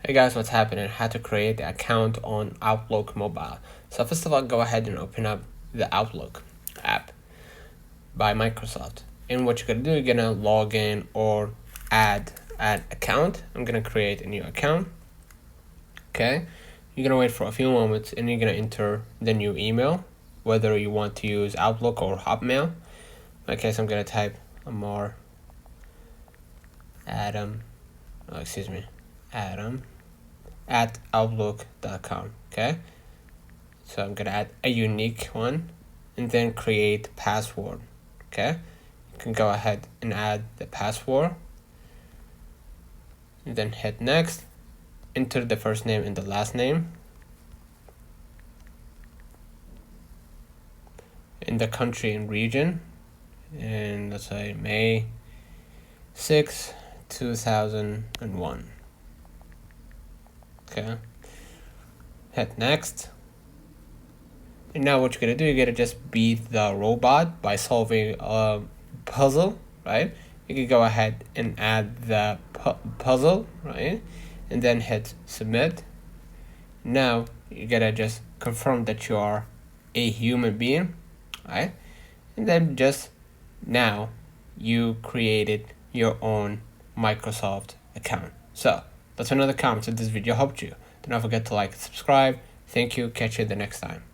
Hey guys, what's happening? How to create the account on Outlook mobile. So first of all, go ahead and open up the Outlook app by Microsoft. And what you're gonna do, you're gonna log in or add account. I'm gonna create a new account. Okay, you're gonna wait for a few moments and you're gonna enter the new email, whether you want to use Outlook or Hotmail. In my case, I'm gonna type Adam at outlook.com. Okay, so I'm gonna add a unique one and then create password. Okay, you can go ahead and add the password and then hit next. Enter the first name and the last name, in the country and region, and let's say May 6, 2001. Okay, hit next. And now what you're gonna do, you're gonna just beat the robot by solving a puzzle, right? You can go ahead and add the puzzle, right? And then hit submit. Now you gotta just confirm that you are a human being, right? And then just now you created your own Microsoft account. So that's another comment if this video helped you. Do not forget to like and subscribe. Thank you. Catch you the next time.